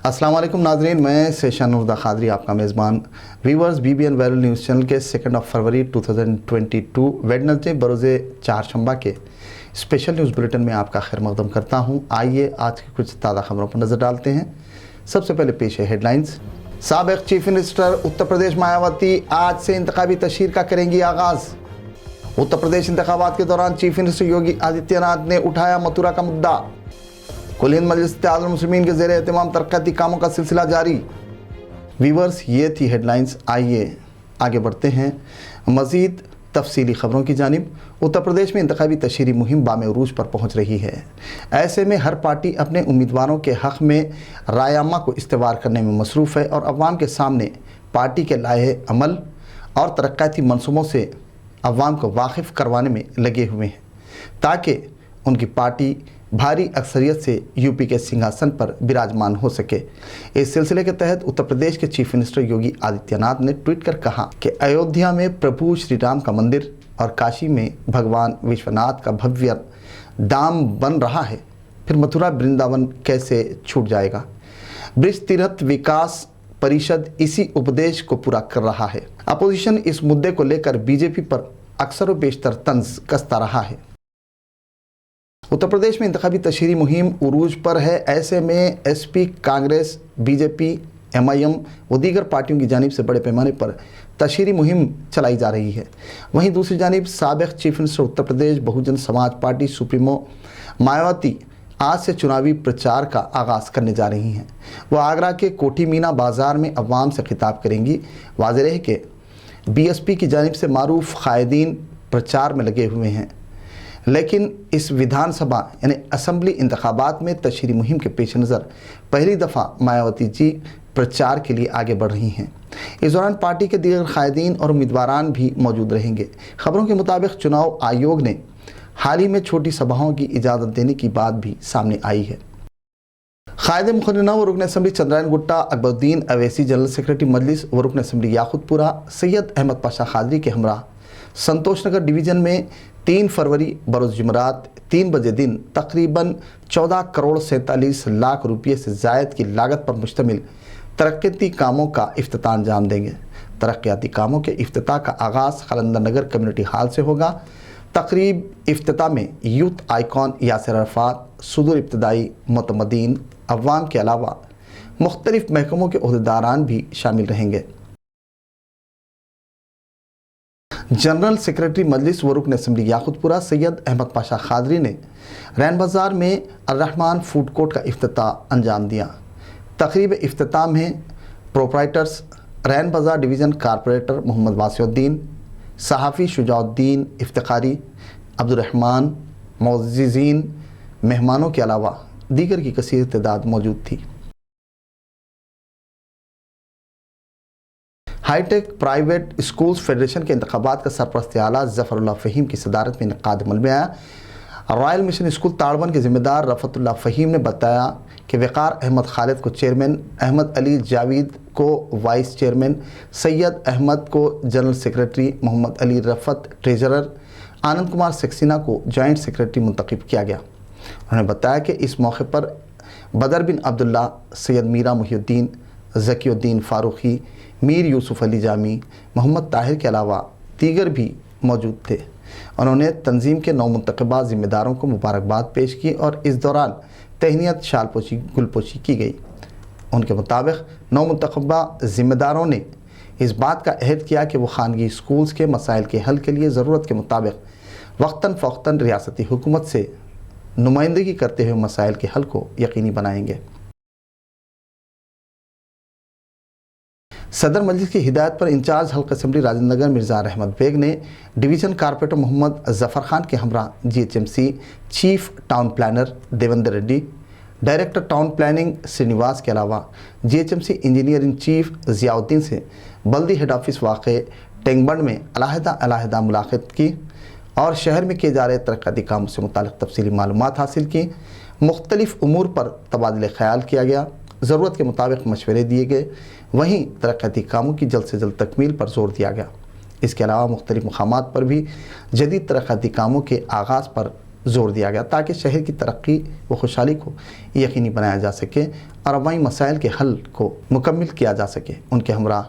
अस्सलाम वालेकुम नाजरीन, मैं सेशन उर्दा खादरी आपका मेज़बान। Viewers, BBN viral news channel के 2 फरवरी 2022 वेडनेसडे बरोज़े चारशंबा के स्पेशल न्यूज़ बुलेटिन में आपका खैर मक़दम करता हूँ। आइए आज की कुछ ताज़ा खबरों पर नज़र डालते हैं। सबसे पहले पेश है headlines. साबिक़ chief minister Uttar Pradesh Mayawati आज से इंतखाबी तशहीर का करेंगी आगाज़। उत्तर प्रदेश इंतखाबात के दौरान चीफ मिनिस्टर योगी आदित्यनाथ ने उठाया मथुरा का मुद्दा। कुल हिंद मजलिस इत्तेहादुल मुस्लिमीन के ज़ेरे एहतमाम तरक्याती कामों का सिलसिला जारी। व्यूवर्स, ये थी हेडलाइंस। आइए आगे बढ़ते हैं मज़ीद तफसीली ख़बरों की जानिब। उत्तर प्रदेश में इंतखाबी तशहीरी मुहिम बाम-ए-उरूज पर पहुँच रही है। ऐसे में हर पार्टी अपने उम्मीदवारों के हक़ में रायआमा को इस्तेवार करने में मसरूफ़ है और अवाम के सामने पार्टी के लाहे अमल और तरक्याती मनसूबों से अवाम को वाकिफ़ करवाने में लगे हुए हैं ताकि उनकी पार्टी भारी अक्सरियत से यूपी के सिंहासन पर विराजमान हो सके। इस सिलसिले के तहत उत्तर प्रदेश के चीफ मिनिस्टर योगी आदित्यनाथ ने ट्वीट कर कहा कि अयोध्या में प्रभु श्री राम का मंदिर और काशी में भगवान विश्वनाथ का भव्य धाम बन रहा है, फिर मथुरा वृंदावन कैसे छूट जाएगा। ब्रिज तीर्थ विकास परिषद इसी उपदेश को पूरा कर रहा है। अपोजिशन इस मुद्दे को लेकर बीजेपी पर अक्सर व बेशतर तंज कसता रहा है। उत्तर प्रदेश में इंतखाबी तशहीरी मुहिम उरूज पर है। ऐसे में एसपी, कांग्रेस, बीजेपी, MIM व दीगर पार्टियों की जानिब से बड़े पैमाने पर तशहीरी मुहिम चलाई जा रही है। वहीं दूसरी जानिब साबिक़ chief minister Uttar Pradesh Bahujan Samaj party supremo Mayawati आज से चुनावी प्रचार का आगाज़ करने जा रही हैं। वह आगरा के कोठी मीना बाज़ार में अवाम से खिताब करेंगी। वाज़ेह रहे कि BSP की जानिब से मारूफ कायदीन प्रचार में लगे हुए हैं, लेकिन इस विधानसभा यानी असम्बली इंतखाबात में तशहीरी मुहिम के पेश नज़र पहली दफ़ा मायावती जी प्रचार के लिए आगे बढ़ रही हैं। इस दौरान पार्टी के दीगर कायदीन और उम्मीदवारान भी मौजूद रहेंगे। खबरों के मुताबिक चुनाव आयोग ने हाल ही में छोटी सभाओं की इजाज़त देने की बात भी सामने आई है। कायदे मुखर्रना व रुकन assembly Chandrayangutta Akbaruddin Owaisi, general secretary Majlis व रुकन असम्बली याकूतपुरा सैयद अहमद पाशा खादरी के हमरा संतोष नगर डिवीज़न में 3 फरवरी बरोज़ जुमरात 3 बजे दिन तकरीबन 14 करोड़ 47 लाख रुपये से ज़ायद की लागत पर मुश्तमिल तरक्याती कामों का इफ्तिताह अंजाम देंगे। तरक्याती कामों के इफ्तिताह का आगाज़ खलंदर नगर कम्युनिटी हॉल से होगा। तकरीब इफ्तिताह में यूथ आइकॉन यासिर अरफात, सुदूर इब्तदाई मुतमदीन अवाम के अलावा मुख्तलिफ महकमों के ओहदेदारान भी शामिल रहेंगे। जनरल सेक्रेटरी मजलिस व रुकन असम्बली याकूतपुरा सैयद अहमद पाशा खादरी ने रैन बाज़ार में अर्रहमान फूड कोर्ट का इफ्तिताह अंजाम दिया। तकरीब इफ्तिताह में प्रोप्राइटर्स रैन बाज़ार डिवीज़न कारपोरेटर मोहम्मद वासिउद्दीन, सहाफ़ी शुजाउद्दीन इफ्तिखारी, अब्दुर्रहमान, मौज़िज़ीन, मेहमानों के अलावा दीगर की कसीर तादाद मौजूद थी। हाईटेक प्राइवेट स्कूल्स फेडरेशन के इंतखाबात का सरपरस्त आला ज़फ़रुल्लाह फ़हीम की सदारत में इनक़ाद अमल में आया। रॉयल मिशन स्कूल ताड़बन के ज़िम्मेदार रफ़तुल्लाह फ़हीम ने बताया कि वक़ार अहमद खालिद को चेयरमैन, अहमद अली जावेद को वाइस चेयरमैन, सैयद अहमद को general secretary, Mohammed Ali Rafat treasurer, Anand Kumar Saxena को जॉइंट सेक्रेटरी मुंतखब किया गया। उन्होंने बताया कि इस मौके पर बदर बिन अब्दुल्ला, सैयद मीरा मुहिउद्दीन, ज़कीउद्दीन फ़ारूक़ी, मीर यूसुफ अली जामी, मोहम्मद ताहिर के अलावा दीगर भी मौजूद थे। उन्होंने तंजीम के नौमुंतखबा ज़िम्मेदारों को मुबारकबाद पेश की और इस दौरान तहनीत शालपोशी गुलपोशी की गई। उनके मुताबिक नौमुंतखबा ज़िम्मेदारों ने इस बात का अहद किया कि वो खानगी स्कूल्स के मसाइल के हल के लिए ज़रूरत के मुताबिक वक्तन फ़ौक्तन रियासती हुकूमत से नुमाइंदगी करते हुए मसाइल के हल को यकीनी बनाएंगे। सदर मजलिस की हिदायत पर इंचार्ज हल्का असम्बली राजेंद्र नगर मिर्ज़ा अहमद बेग ने डिवीज़न कारपोरेटर मोहम्मद ज़फ़र खान के हमरा GHMC chief town planner Devendra Reddy, director town planning Srinivas के अलावा GHMC engineer in chief Ziauddin से बल्दी हेड ऑफिस वाक़े टेंगबंड में अलहदा मुलाक़ात की और शहर में किए जा रहे तरक्याती कामों से मुताल्लिक़ तफसीली मालूमात हासिल की। मुख्तलिफ़ उमूर पर तबादले ख़याल किया गया, ज़रूरत के मुताबिक मशवरे दिए गए। वहीं तरक्याती कामों की जल्द से जल्द तकमील पर जोर दिया गया। इसके अलावा मुख्तलिफ़ मकामात पर भी जदीद तरक्याती कामों के आगाज़ पर जोर दिया गया ताकि शहर की तरक्की व खुशहाली को यकीनी बनाया जा सके اور عوامی مسائل کے حل کو مکمل کیا جا سکے۔ ان کے ہمراہ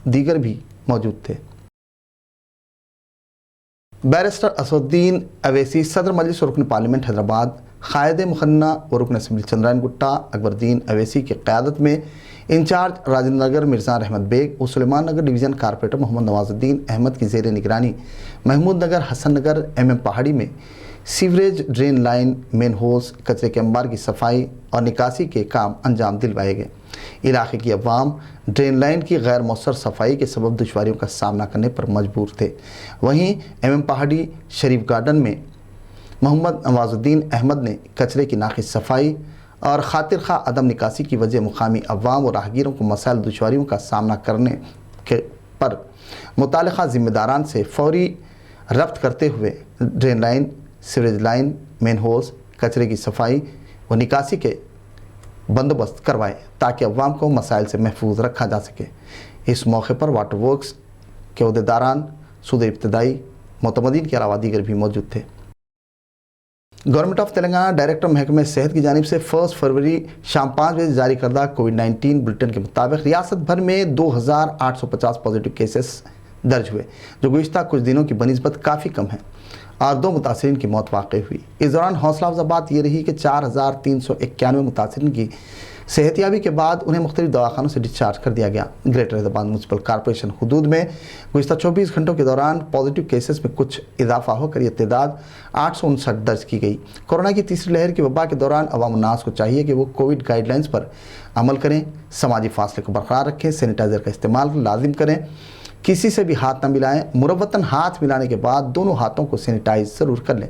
دیگر بھی موجود تھے۔ بیرسٹر اسدالدین اویسی، صدر مجلس و رکن پارلیمنٹ حیدرآباد، قائد مقننہ و رکن اسمبلی چندرائن گٹا اکبرالدین اویسی کی قیادت میں انچارج راجندر نگر مرزا احمد بیگ و سلیمان نگر ڈویژن کارپوریٹر محمد نواز الدین احمد کی زیر نگرانی محمود نگر، حسن نگر، پہاڑی میں سیوریج ڈرین لائن، مین ہولز، کچرے کے انبار کی صفائی اور نکاسی کے کام انجام دلوائے گئے۔ علاقے کی عوام ڈرین لائن کی غیر مؤثر صفائی کے سبب دشواریوں کا سامنا کرنے پر مجبور تھے۔ وہیں پہاڑی شریف گارڈن میں محمد نواز الدین احمد نے کچرے کی ناقص صفائی اور خاطر خواہ عدم نکاسی کی وجہ مقامی عوام و راہگیروں کو مسائل و دشواریوں کا سامنا کرنے پر متعلقہ ذمہ داران سے فوری ربط کرتے ہوئے ڈرین لائن، سیوریج لائن، مین ہولز، کچرے کی صفائی و نکاسی کے بندوبست کروائے تاکہ عوام کو مسائل سے محفوظ رکھا جا سکے۔ اس موقع پر واٹر ورکس کے عہدیداران، صدر ابتدائی معتمدین کے علاوہ دیگر بھی موجود تھے۔ گورنمنٹ آف تلنگانہ ڈائریکٹر محکمہ صحت کی جانب سے 1 فروری شام 5 بجے جاری کردہ کووڈ-19 بلٹن کے مطابق ریاست بھر میں 2850 پازیٹیو کیسز درج ہوئے، جو گزشتہ کچھ دنوں کی بنسبت کافی کم ہیں، اور 2 متاثرین کی موت واقع ہوئی۔ اس دوران حوصلہ افزا بات یہ رہی کہ 4391 متاثرین کی صحتیابی کے بعد انہیں مختلف دواخانوں سے ڈسچارج کر دیا گیا۔ گریٹر حیدرآباد میونسپل کارپوریشن حدود میں گزشتہ 24 گھنٹوں کے دوران پازیٹیو کیسز میں کچھ اضافہ ہو کر یہ تعداد 859 درج کی گئی۔ کورونا کی تیسری لہر کی وبا کے دوران عوام الناس کو چاہیے کہ وہ کووڈ گائیڈ لائنز پر عمل کریں، سماجی فاصلے کو برقرار رکھیں، سینیٹائزر کا استعمال لازم کریں، کسی سے بھی ہاتھ نہ ملائیں، مروتاً ہاتھ ملانے کے بعد دونوں ہاتھوں کو سینیٹائز ضرور کر لیں،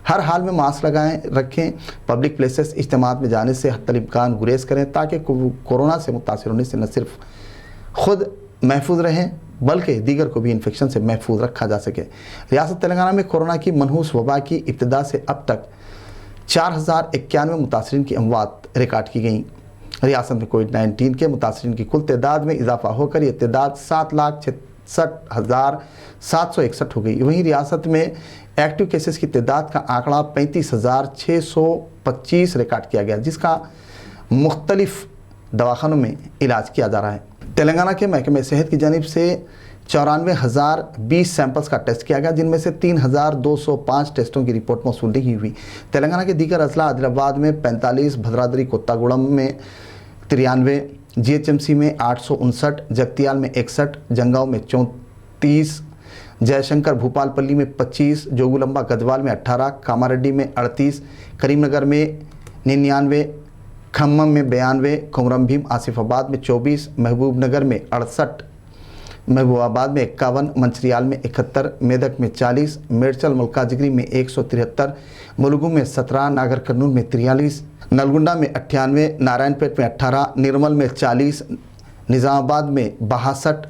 ہر حال میں ماسک لگائیں رکھیں، پبلک پلیسز اجتماعات میں جانے سے حتی الامکان گریز کریں تاکہ کورونا سے متاثر ہونے سے نہ صرف خود محفوظ رہیں بلکہ دیگر کو بھی انفیکشن سے محفوظ رکھا جا سکے۔ ریاست تلنگانہ میں کورونا کی منحوس وبا کی ابتدا سے اب تک 4091 متاثرین کی اموات ریکارڈ کی گئیں۔ ریاست میں کووڈ-19 کے متاثرین کی کل تعداد میں اضافہ ہو کر یہ تعداد 7,66,761 ہو گئی۔ وہیں ریاست میں ایکٹیو کیسز کی تعداد کا آنکڑا 35,625 ریکارڈ کیا گیا، جس کا مختلف دواخانوں میں علاج کیا جا رہا ہے۔ تلنگانہ کے محکمہ صحت کی جانب سے 94,020 سیمپلز کا ٹیسٹ کیا گیا، جن میں سے 3,205 ٹیسٹوں کی رپورٹ موصول نہیں ہوئی۔ تلنگانہ کے دیگر اضلاع عادل آباد میں 45، بھدرادری کوتہ گوڑم میں 93، GHMC میں 859، جگتیال میں 61، جنگاؤں میں 34، جے شنکر بھوپال پلی میں 25، جوگولمبا گدوال میں 18، کاماریڈی میں 38، کریم نگر میں 99، کھمم میں 92، کمرم بھیم آصف آباد میں 24، محبوب نگر میں 68، محبوب آباد میں 51، منچریال میں 71، میدک میں 40، میرچل ملکاجگری میں 173، ملگو میں 17، ناگر کرنول میں 43، نلگنڈا میں 98، نارائن پیٹ میں 18، نرمل میں 40، نظام آباد میں 62،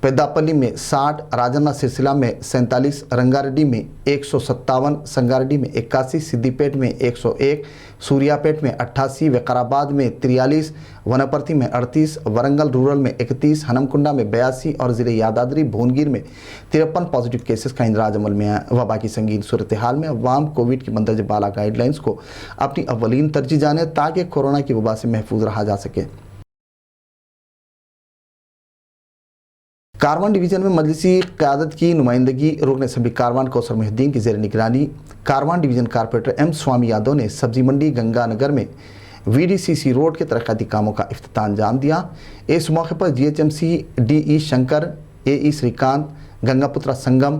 پیداپلی میں 60، راجنہ سرسلہ میں 47، رنگاریڈی میں 157، سنگاریڈی میں 81، سدی پیٹ میں 101، سوریا پیٹ میں 88، وقارآباد میں 43، ونپرتی میں 38، ورنگل رورل میں 31، ہنمکنڈا میں 82 اور ضلع یادادری بھونگیر میں 53 پازیٹیو کیسز کا اندراج عمل میں ہے۔ وبا کی سنگین صورتحال میں عوام کووڈ کی مندرجہ بالا گائیڈ لائنز کو اپنی اولین ترجیح جانیں تاکہ کورونا کی وبا سے محفوظ رہا جا سکے۔ کاروان ڈویژن میں مجلسی قیادت کی نمائندگی رکن اسمبلی کاروان کوثر محی الدین کی زیر نگرانی Karwan division corporator M Swamy Yadav نے سبزی منڈی گنگا نگر میں VDCC روڈ کے ترقیاتی کاموں کا افتتاح انجام دیا۔ اس موقع پر GHMC DE شنکر، AE سری کانت، گنگا پترا سنگم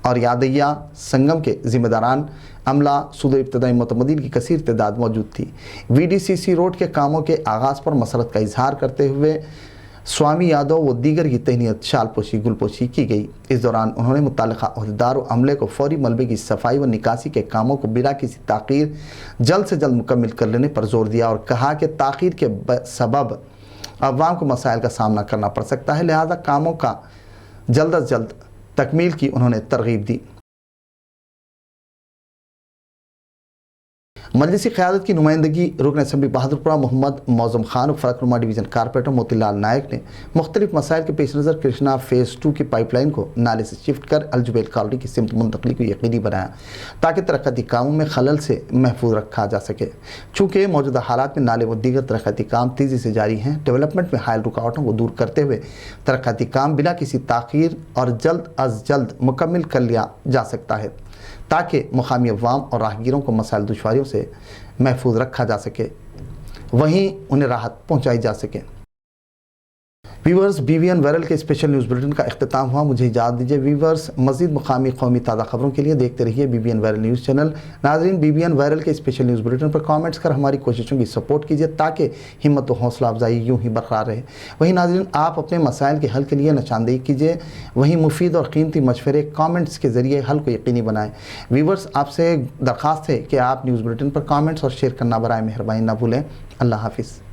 اور یادیہ سنگم کے ذمہ داران، عملہ، صدر ابتدائی معتمدین کی کثیر تعداد موجود تھی۔ VDCC روڈ کے کاموں کے آغاز پر مسرت کا اظہار کرتے ہوئے سوامی یادو و دیگر کی تہنیت شال پوشی گل پوشی کی گئی۔ اس دوران انہوں نے متعلقہ عہدیدار و عملے کو فوری ملبے کی صفائی و نکاسی کے کاموں کو بلا کسی تاخیر جلد سے جلد مکمل کر لینے پر زور دیا اور کہا کہ تاخیر کے سبب عوام کو مسائل کا سامنا کرنا پڑ سکتا ہے، لہذا کاموں کا جلد از جلد تکمیل کی انہوں نے ترغیب دی۔ मजलिसी क़यादत की नुमाइंदगी रुकन असम्बली बहादुरपुरा मोहम्मद मौज़म खान और फलकनुमा डिवीज़न कारपोरेटर मोती लाल नायक ने मुख्तलिफ मसाइल के पेश नज़र कृष्णा फ़ेज़ 2 की पाइपलाइन को नाले से शिफ्ट कर अलजुबैल कॉलोनी की सिमत मुंतकली को यकीनी बनाया ताकि तरक्याती कामों में खलल से महफूज रखा जा सके। चूँकि मौजूदा हालात में नाले व दीगर तरक्याती काम तेज़ी से जारी हैं, डेवलपमेंट में हायल रुकावटों को दूर करते हुए तरक्याती काम बिना किसी ताख़ीर और जल्द अज जल्द मुकम्मल कर लिया जा सकता है ताकि मुकामी अवाम और राहगीरों को मसाइल दुश्वारियों से महफूज रखा जा सके, वहीं उन्हें राहत पहुंचाई जा सके। वीवर्स, BBN वायरल के स्पेशल न्यूज़ बुलेटिन का इख्तिताम हुआ। मुझे इजाज़त दीजिए वीवर्स, मज़ीद मुकामी कौमी ताज़ा खबरों के लिए देखते रहिए BBN वायरल न्यूज़ चैनल। नाज़रीन, BBN वायरल के स्पेशल न्यूज़ बुलेटिन पर कमेंट्स कर हमारी कोशिशों की सपोर्ट कीजिए ताकि हिम्मत व हौसला अफजाई यूँ ही बरकरार रहे। वहीं नाज़रीन, आप अपने मसाइल के हल के लिए निशानदेही कीजिए, वहीं मुफीद और कीमती मशवरे कमेंट्स के ज़रिए हल को यकीनी बनाएँ। वीवर्स, आपसे दरख्वास्त है कि आप न्यूज़ बुलेटिन पर कमेंट्स और शेयर करना बराए मेहरबानी ना भूलें। अल्लाह हाफिज़।